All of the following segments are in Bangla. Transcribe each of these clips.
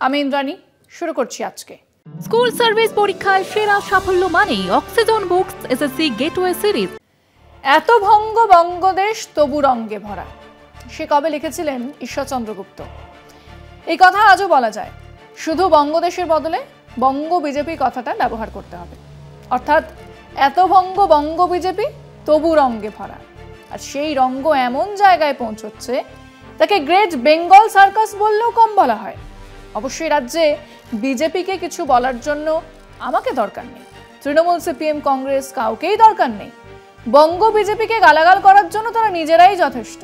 আমি ইন্দ্রাণী, শুরু করছি আজকে। স্কুল সার্ভিস পরীক্ষায় সেরা সাফল্য মানেই oxygen books SSC gateway series. এত ভঙ্গ বঙ্গদেশ তবু রঙ্গে ভরা, সে কবে লিখেছিলেন ঈশ্বরচন্দ্র গুপ্ত। এই কথা আজও বলা যায়, শুধু বঙ্গদেশের বদলে বঙ্গ বিজেপি কথাটা ব্যবহার করতে হবে। অর্থাৎ এত ভঙ্গ বঙ্গ বিজেপি তবু রঙ্গে ভরা, আর সেই রঙ্গ এমন জায়গায় পৌঁছচ্ছে তাকে গ্রেট বেঙ্গল সার্কাস বললেও কম বলা হয়। অবশ্যই রাজ্যে বিজেপিকে কিছু বলার জন্য আমাকে দরকার নেই, তৃণমূল, সিপিএম, কংগ্রেস কাউকেই দরকার নেই। বঙ্গ বিজেপিকে গালাগাল করার জন্য তারা নিজেরাই যথেষ্ট।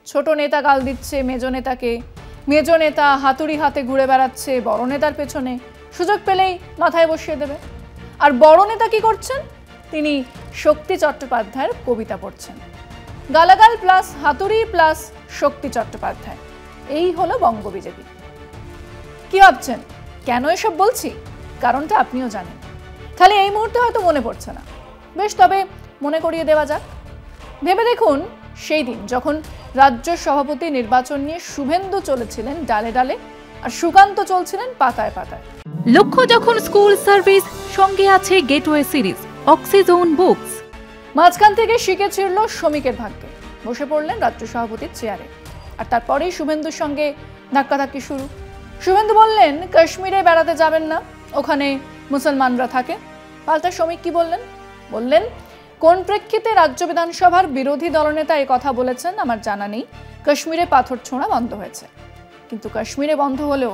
ছোট নেতা গাল দিচ্ছে মেজ নেতাকে, মেজ নেতা হাতুড়ি হাতে ঘুরে বেড়াচ্ছে বড় নেতার পেছনে, সুযোগ পেলেই মাথায় বসিয়ে দেবে। আর বড় নেতা কি করছেন? তিনি শক্তি চট্টোপাধ্যায়ের কবিতা পড়ছেন। গালাগাল প্লাস হাতুড়ি প্লাস শক্তি চট্টোপাধ্যায়, এই হলো বঙ্গ বিজেপি। কি ভাবছেন কেন এসব বলছি? কারণটা আপনিও জানেন, খালি এই মুহূর্তে হয়তো মনে পড়ছে না। বেশ, তবে মনে করিয়ে দেওয়া যাক। ভেবে দেখুন, সেই দিন যখন রাজ্য সভাপতি নির্বাচন নিয়ে শুভেন্দু চলেছিলেন ডালে ডালে আর সুকান্ত চলছিলেন পাতায় পাতায়। লক্ষ্য যখন স্কুল সার্ভিস, সঙ্গে আছে গেটওয়ে সিরিজ, অক্সিজন বুকস। মাঝখান থেকে শিখে ছিড়ল শ্রমিকের ভাগ্যে, বসে পড়লেন রাজ্য সভাপতির চেয়ারে। আর তারপরেই শুভেন্দুর সঙ্গে ধাক্কাধাক্কি শুরু। শুভেন্দু বললেন কাশ্মীরে বেড়াতে যাবেন না, ওখানে মুসলমানরা থাকে। পাল্টা শ্রমিক কি বললেন? বললেন কোন প্রেক্ষিতে রাজ্য বিধানসভার বিরোধী দলনেতা এই কথা বলেছেন আমার জানা নেই, কাশ্মীরে পাথর ছোঁড়া বন্ধ হয়েছে। কিন্তু কাশ্মীরে বন্ধ হলেও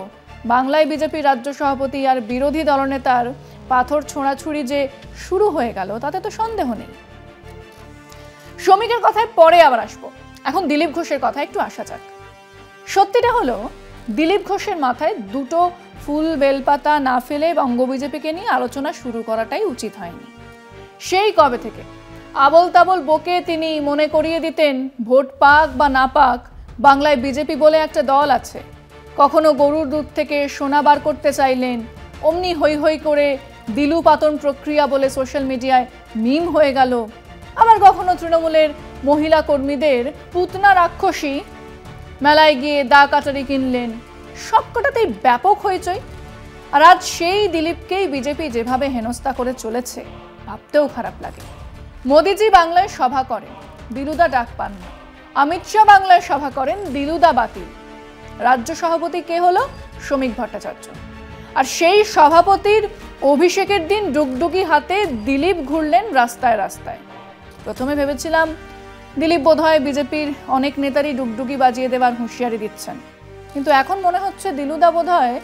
বাংলায় বিজেপির রাজ্য সভাপতি আর বিরোধী দলনেতার পাথর ছোঁড়াছুড়ি যে শুরু হয়ে গেল তাতে তো সন্দেহ নেই। শ্রমিকের কথায় পরে আবার আসবো, এখন দিলীপ ঘোষের কথা একটু আসা যাক। সত্যিটা হলো, দিলীপ ঘোষের মাথায় দুটো ফুল বেলপাতা না ফেলে বঙ্গ বিজেপিকে নিয়ে আলোচনা শুরু করাটাই উচিত হয়নি। সেই কবে থেকে আবল তাবল বকে তিনি মনে করিয়ে দিতেন ভোট পাক বা না পাক বাংলায় বিজেপি বলে একটা দল আছে। কখনো গরুর দুধ থেকে সোনা বার করতে চাইলেন, অমনি হৈ হৈ করে দিলু পাতন প্রক্রিয়া বলে সোশ্যাল মিডিয়ায় মিম হয়ে গেল। আবার কখনো তৃণমূলের মহিলা কর্মীদের পুতনা রাক্ষসী মেলায় গিয়ে দা কাটারি কিনলেন, সবকটাতেই ব্যাপক হইচই। আর আজ সেই দিলীপকেই বিজেপি যেভাবে হেনস্থা করে চলেছে ভাবতেও খারাপ লাগে। মোদিজি বাংলায় সভা করেন, দিলুদা ডাক পান না। অমিত শাহ বাংলায় সভা করেন, দিলুদা বাতিল। রাজ্য সভাপতি কে হলো? শ্রমিক ভট্টাচার্য। আর সেই সভাপতির অভিষেকের দিন ডুগডুগি হাতে দিলীপ ঘুরলেন রাস্তায় রাস্তায়। প্রথমে ভেবেছিলাম দিলীপ বোধহয় বিজেপির অনেক নেতারই ডুগডুগি বাজিয়ে দেওয়ার হুঁশিয়ারি দিচ্ছেন, কিন্তু এখন মনে হচ্ছে দিলুদা বোধহয়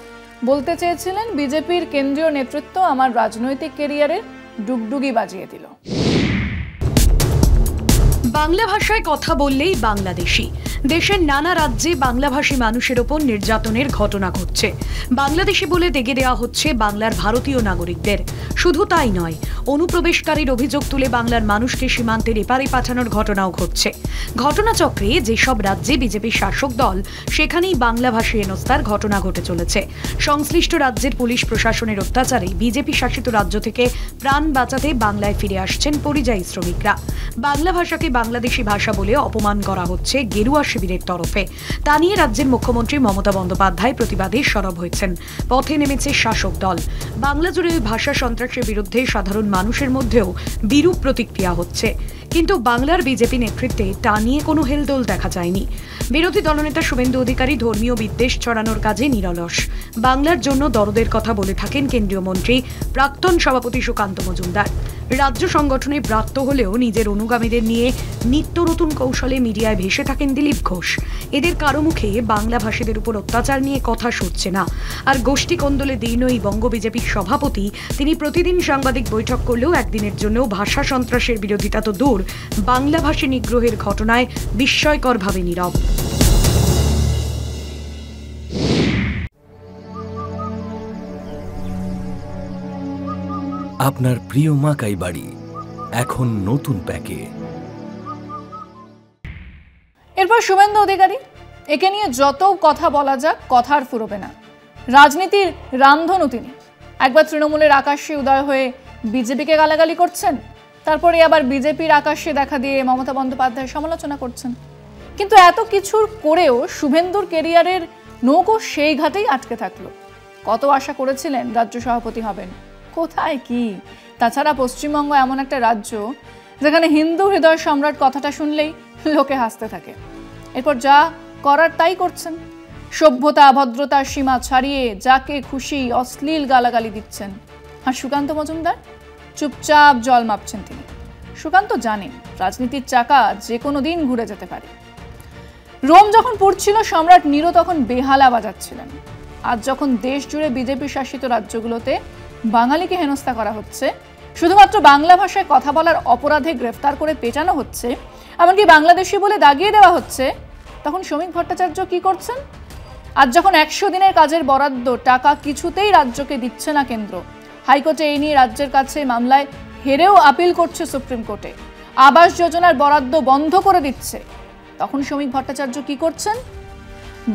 বলতে চেয়েছিলেন বিজেপির কেন্দ্রীয় নেতৃত্ব আমার রাজনৈতিক কেরিয়ারের ডুগডুগি বাজিয়ে দিল। বাংলা ভাষায় কথা বললেই বাংলাদেশি। দেশের নানা রাজ্যে বাংলাভাষী মানুষের ওপর নির্যাতনের ঘটনা ঘটছে। বাংলাদেশি বলে দেগে দেওয়া হচ্ছে বাংলার ভারতীয় নাগরিকদের। শুধু তাই নয়, অনুপ্রবেশকারীর অভিযোগ তুলে বাংলার মানুষকে সীমান্তের এপারে পাঠানোর ঘটনাও ঘটছে। ঘটনাচক্রে যেসব রাজ্যে বিজেপি শাসক দল, সেখানেই বাংলাভাষী হেনস্থার ঘটনা ঘটে চলেছে। সংশ্লিষ্ট রাজ্যের পুলিশ প্রশাসনের অত্যাচারে বিজেপি শাসিত রাজ্য থেকে প্রাণ বাঁচাতে বাংলায় ফিরে আসছেন পরিযায়ী শ্রমিকরা। বাংলা ভাষাকে বাংলাদেশি ভাষা বলে অপমান করা হচ্ছে গেরুয়া শিবিরের তরফে। তা নিয়ে রাজ্যের মুখ্যমন্ত্রী মমতা বন্দ্যোপাধ্যায় প্রতিবাদে সরব হয়েছেন। পথে নেমেছে শাসক দল। বাংলা জুড়ে ভাষা সন্ত্রাসের বিরুদ্ধে সাধারণ মানুষের মধ্যেও বিরূপ প্রতিক্রিয়া হচ্ছে, কিন্তু বাংলার বিজেপি নেতৃত্বে তা নিয়ে কোনো হেলদোল দেখা যায়নি। বিরোধী দলনেতা শুভেন্দু অধিকারী ধর্মীয় বিদ্বেষ ছড়ানোর কাজে নিরলস। বাংলার জন্য দরদের কথা বলে থাকেন কেন্দ্রীয় মন্ত্রী প্রাক্তন সভাপতি সুকান্ত মজুমদার। রাজ্য সংগঠনে ব্রাত্য হলেও নিজের অনুগামীদের নিয়ে নিত্য নতুন কৌশলে মিডিয়ায় ভেসে থাকেন দিলীপ ঘোষ। এদের কারো মুখে বাংলা ভাষীদের উপর অত্যাচার নিয়ে কথা সরছে না। আর গোষ্ঠী কোন্দলে দীর্ণ এই বঙ্গ বিজেপির সভাপতি, তিনি প্রতিদিন সাংবাদিক বৈঠক করলেও একদিনের জন্যও ভাষা সন্ত্রাসের বিরোধিতা তো দূর, বাংলাভাষী নিগ্রহের ঘটনায় বিস্ময়করভাবে নীরব। আপনার প্রিয় মাকাই বাড়ি এখন নতুন প্যাকে। এরপর শুভেন্দু অধিকারী, একে নিয়ে যত কথা বলা যাক কথা আর ফুরোবে না। রাজনীতির রামধনু তিনি। একবার তৃণমূলের আকাশে উদয় হয়ে বিজেপিকে গালাগালি করছেন, তারপরে আবার বিজেপির আকাশে দেখা দিয়ে মমতা বন্দ্যোপাধ্যায়ের সমালোচনা করছেন। কিন্তু এত কিছুর করেও শুভেন্দুর কেরিয়ারের নৌকো সেই ঘাটেই আটকে থাকলো। কত আশা করেছিলেন রাজ্য সভাপতি হবেন, কোথায় কি। তাছাড়া পশ্চিমবঙ্গ এমন একটা রাজ্য যেখানে হিন্দু হৃদয় সম্রাট কথাটা শুনলেই লোকে হাসতে থাকে। এরপর যা করার তাই করছেন, সভ্যতা ভদ্রতার সীমা ছাড়িয়ে যাকে খুশি অশ্লীল গালাগালি দিচ্ছেন। আর সুকান্ত মজুমদার চুপচাপ জল মাপছেন তিনি। সুকান্ত জানেন রাজনীতির চাকা যে কোনো দিন ঘুরে যেতে পারে। রোম যখন পড়ছিল সম্রাট নিরো তখন বেহালা বাজাচ্ছিলেন। আজ যখন দেশ জুড়ে বিজেপি শাসিত রাজ্যগুলোতে বাঙালিকে হেনস্থা করা হচ্ছে, শুধুমাত্র বাংলা ভাষায় কথা বলার অপরাধে গ্রেফতার করে পেটানো হচ্ছে, এমনকি বাংলাদেশি বলে দাগিয়ে দেওয়া হচ্ছে, তখন শ্রমিক ভট্টাচার্য কি করছেন? আজ যখন 100 দিনের কাজের বরাদ্দ টাকা কিছুতেই রাজ্যকে দিচ্ছে না কেন্দ্র, হাইকোর্টে এই নিয়ে রাজ্যের কাছে মামলায় হেরেও আপিল করছে সুপ্রিম কোর্টে, আবাস যোজনার বরাদ্দ বন্ধ করে দিচ্ছে, তখন শ্রমিক ভট্টাচার্য কি করছেন?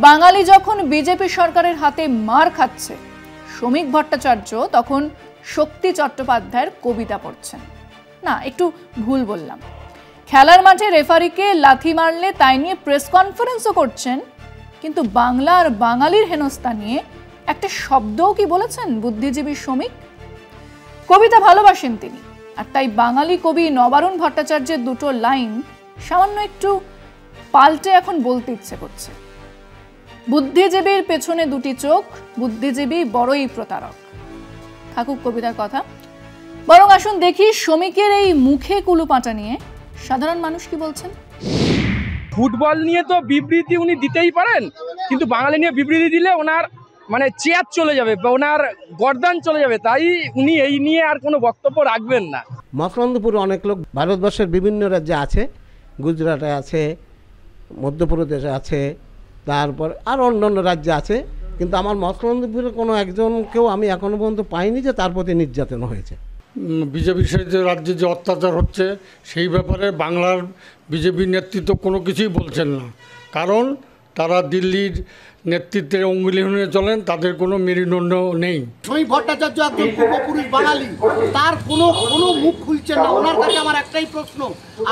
বাঙালি যখন বিজেপি সরকারের হাতে মার খাচ্ছে, শ্রমিক ভট্টাচার্য তখন শক্তি চট্টোপাধ্যায়ের কবিতা পড়ছেন। না, একটু ভুল বললাম। খেলার মাঠে রেফারিকে লাথি মারলে তাই নিয়ে প্রেস কনফারেন্সও করছেন, কিন্তু বাংলা আর বাঙালির হেনস্থা নিয়ে একটা শব্দও কি বলেছেন বুদ্ধিজীবী শ্রমিক? কবিতা ভালোবাসেন তিনি, আর তাই বাঙালি কবি নবারুণ ভট্টাচার্যের দুটো লাইন সামান্য একটু পাল্টে এখন বলতে ইচ্ছে করছে। বুদ্ধিজীবীর পেছনে দুটি চোখ, বুদ্ধিজীবী বড়ই প্রতারক। থাকুক কবিতার কথা, বরং আসুন দেখি শ্রমিকের এই মুখে কুলুপাটা নিয়ে সাধারণ মানুষ কি বলছেন। ফুটবল নিয়ে তো বিবৃতি উনি দিতেই পারেন, কিন্তু বাঙালি নিয়ে বিবৃতি দিলে ওনার মানে চেয়ার চলে যাবে, ওনার গর্দান চলে যাবে, তাই উনি এই নিয়ে আর কোনো বক্তব্য রাখবেন না। মকরন্দপুরে অনেক লোক ভারতবর্ষের বিভিন্ন রাজ্যে আছে, গুজরাটে আছে, মধ্যপ্রদেশে আছে, তারপর আর অন্যান্য রাজ্যে আছে, কিন্তু আমার মকরন্দপুরে কোনো একজনকেও আমি এখনো পর্যন্ত পাইনি যে তার প্রতি নির্যাতন হয়েছে। বিজেপির সাথে রাজ্যে যে অত্যাচার হচ্ছে সেই ব্যাপারে বাংলার বিজেপির নেতৃত্ব কোনো কিছুই বলছেন না, কারণ তারা দিল্লির নেতৃত্বের অঙ্গুলি হয়ে চলেন, তাদের কোনো মেরুদণ্ড নেই। শ্রমিক ভট্টাচার্য একজন পূর্বপুরুষ বাঙালি, তার কোনো মুখ খুলছেন না। ওনার কাছে আমার একটাই প্রশ্ন,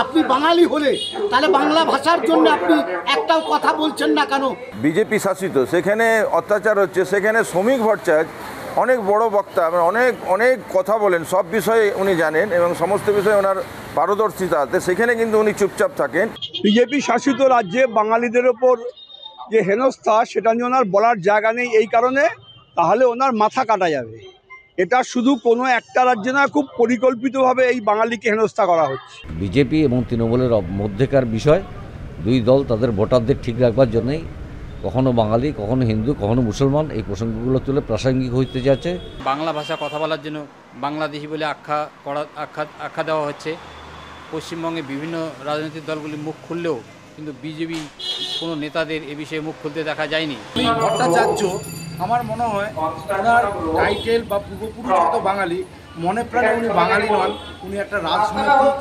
আপনি বাঙালি হলে তাহলে বাংলা ভাষার জন্য আপনি একটাও কথা বলছেন না কেন? বিজেপি শাসিত সেখানে অত্যাচার হচ্ছে, সেখানে শ্রমিক ভট্টাচার্য অনেক বড় বক্তা, অনেক কথা বলেন, সব বিষয়ে উনি জানেন এবং সমস্ত বিষয়ে ওনার পারদর্শিতা আছে, সেখানে কিন্তু উনি চুপচাপ থাকেন। বিজেপি শাসিত রাজ্যে বাঙালিদের ওপর যে হেনস্থা সেটা নিয়ে ওনার বলার জায়গা নেই, এই কারণে তাহলে ওনার মাথা কাটা যাবে। এটা শুধু কোনো একটা রাজ্যে না, খুব পরিকল্পিতভাবে এই বাঙালিকে হেনস্থা করা হচ্ছে। বিজেপি এবং তৃণমূলের মধ্যেকার বিষয়, দুই দল তাদের ভোটারদের ঠিক রাখবার জন্যই কখনো বাঙালি, কখনো হিন্দু, কখনো মুসলমান এই প্রসঙ্গগুলো তুলে প্রাসঙ্গিক হইতে যাচ্ছে। বাংলা ভাষা কথা বলার জন্য বাংলাদেশি বলে আখ্যা দেওয়া হচ্ছে। পশ্চিমবঙ্গে বিভিন্ন রাজনৈতিক দলগুলি মুখ খুললেও কিন্তু বিজেপি কোনো নেতাদের এ বিষয়ে মুখ খুলতে দেখা যায়নি। ভট্টাচার্য আমার মনে হয় ওনার টাইটেল বা পূর্বপুরুষগত বাঙালি, মনে প্রাণে উনি বাঙালি নন। উনি একটা রাজনৈতিক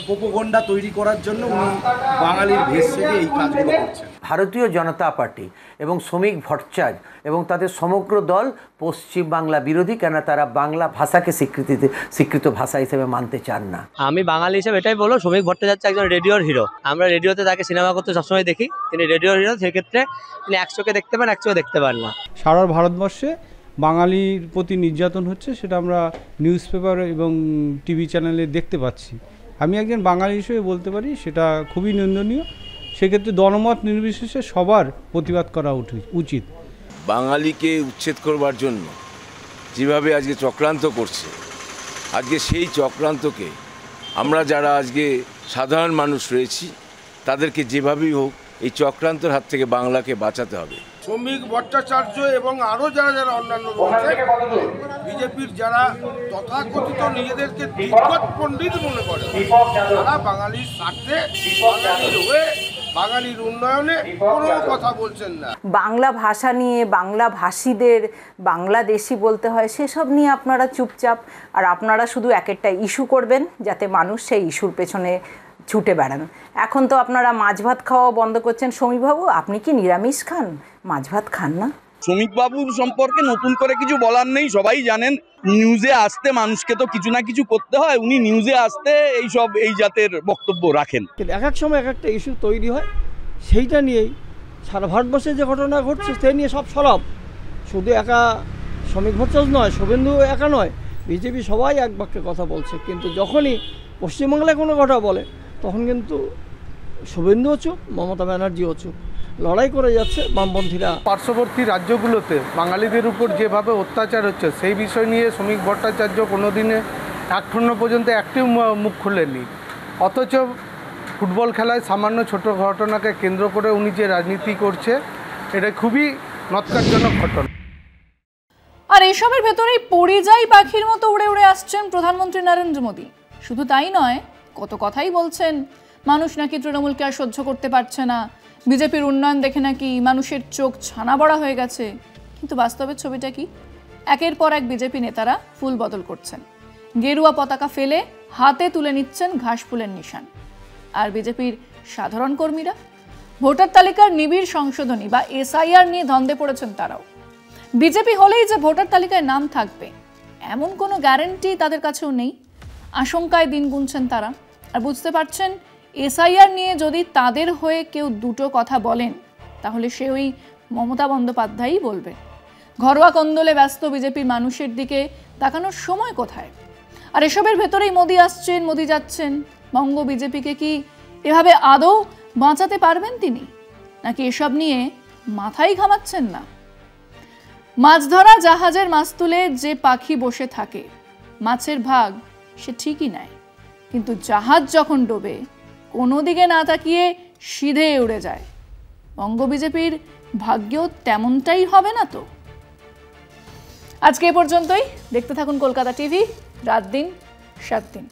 প্রোপাগান্ডা তৈরি করার জন্য উনি বাঙালির ভেষ থেকে এই কাজগুলো করছেন। ভারতীয় জনতা পার্টি এবং শ্রমিক ভট্টাচার্য এবং তাদের সমগ্র দল পশ্চিম বাংলা বিরোধী, কেন তারা বাংলা ভাষাকে স্বীকৃত ভাষা হিসেবে মানতে চান না। আমি বাঙালি হিসেবে এটাই বলবো, শ্রমিক ভট্টাচার্য একজন রেডিওর হিরো। আমরা রেডিওতে তাকে সিনেমা করতে সবসময় দেখি, তিনি রেডিওর হিরো। সেক্ষেত্রে তিনি 1 চোখে দেখতে পান, 1 চোখে দেখতে পান না। সারা ভারতবর্ষে বাঙালির প্রতি নির্যাতন হচ্ছে, সেটা আমরা নিউজ পেপার এবং টিভি চ্যানেলে দেখতে পাচ্ছি। আমি একজন বাঙালি হিসেবে বলতে পারি সেটা খুবই নিন্দনীয়। সেক্ষেত্রে দলমত নির্বিশেষে সবার প্রতিবাদ করা উচিত। বাঙালিকে উচ্ছেদ করবার জন্য যেভাবে আজকে চক্রান্ত করছে, আজকে সেই চক্রান্তকে আমরা যারা আজকে সাধারণ মানুষ রয়েছি তাদেরকে যেভাবেই হোক এই চক্রান্তর হাত থেকে বাংলাকে বাঁচাতে হবে। শ্রমিক ভট্টাচার্য এবং আরও যারা অন্যান্য রয়েছে, বিজেপির যারা তথাকথিত নিজেদেরকে দিগ্গজ পণ্ডিত মনে করে, তারা বাঙালির স্বার্থে, বাঙালির হয়ে, বাঙালির উন্নয়নে কোনো কথা বলছেন না। বাংলা ভাষা নিয়ে বাংলা ভাষীদের বাংলাদেশি বলতে হয়, সেসব নিয়ে আপনারা চুপচাপ, আর আপনারা শুধু এক একটা ইস্যু করবেন যাতে মানুষ সেই ইস্যুর পেছনে ছুটে বেড়ান। এখন তো আপনারা মাছ ভাত খাওয়া বন্ধ করছেন। শ্রমিকবাবু, আপনি কি নিরামিষ খান? মাছ ভাত খান না? শ্রমিকবাবুর সম্পর্কে নতুন করে কিছু বলার নেই, সবাই জানেন। নিউজে আসতে মানুষকে তো কিছু না কিছু করতে হয়, উনি নিউজে আসতে এই জাতের বক্তব্য রাখেন। এক এক সময় এক একটা ইস্যু তৈরি হয়, সেইটা নিয়েই সারা ভারতবর্ষে যে ঘটনা ঘটছে সে নিয়ে সব সরব। শুধু একা শ্রমিক ভট্টাচার্য নয়, শুভেন্দু একা নয়, বিজেপি সবাই এক বাক্যে কথা বলছে। কিন্তু যখনই পশ্চিমবাংলায় কোনো কথা বলে তখন কিন্তু শুভেন্দুও চুপ, মমতা ব্যানার্জিও চুপ, লড়াই করে যাচ্ছে বামপন্থীরা। পার্শ্ববর্তী রাজ্যগুলোতে বাঙালিদের উপর যেভাবে অত্যাচার হচ্ছে সেই বিষয় নিয়ে শ্রমিক ভট্টাচার্য কোনো দিনে এখনো পর্যন্ত একটিও মুখ খুলেননি। অথচ ফুটবল খেলায় সামান্য ছোট ঘটনাকে কেন্দ্র করে উনি যে রাজনীতি করছে, এটা খুবই নৎকারজনক ঘটনা। আর এসবের ভেতরেই পরিযায়ী পাখির মতো উড়ে উড়ে আসছেন প্রধানমন্ত্রী নরেন্দ্র মোদী। শুধু তাই নয়, কত কথাই বলছেন, মানুষ নাকি তৃণমূলকে আর সহ্য করতে পারছে না, বিজেপির উন্নয়ন দেখে নাকি মানুষের চোখ ছানা বড়া হয়ে গেছে। কিন্তু বাস্তবের ছবিটা কি? একের পর এক বিজেপি নেতারা ফুল বদল করছেন, গেরুয়া পতাকা ফেলে হাতে তুলে নিচ্ছেন ঘাস ফুলের নিশান। আর বিজেপির সাধারণ কর্মীরা ভোটার তালিকার নিবিড় সংশোধনী বা এসআইআর নিয়ে ধন্দে পড়েছেন তারাও। বিজেপি হলেই যে ভোটার তালিকায় নাম থাকবে এমন কোনো গ্যারান্টি তাদের কাছেও নেই। আশঙ্কায় দিন গুনছেন তারা। আর বুঝতে পারছেন, এসআইআর নিয়ে যদি তাদের হয়ে কেউ দুটো কথা বলেন তাহলে সে ওই মমতা বন্দ্যোপাধ্যায়ই বলবে। ঘরোয়া কন্দলে ব্যস্ত বিজেপির মানুষের দিকে তাকানোর সময় কোথায়? আর এসবের ভেতরেই মোদি আসছেন, মোদি যাচ্ছেন। বঙ্গ বিজেপিকে কি এভাবে আদৌ বাঁচাতে পারবেন তিনি, নাকি এসব নিয়ে মাথাই ঘামাচ্ছেন না? মাছ ধরা জাহাজের মাস্তুলে যে পাখি বসে থাকে, মাছের ভাগ সে ঠিকই নেয়, কিন্তু জাহাজ যখন ডোবে কোনো দিকে না তাকিয়ে সিধে উড়ে যায়। বঙ্গ বিজেপির ভাগ্যও তেমনটাই হবে না তো? আজকে এ পর্যন্তই। দেখতে থাকুন কলকাতা টিভি, রাত দিন 7 দিন।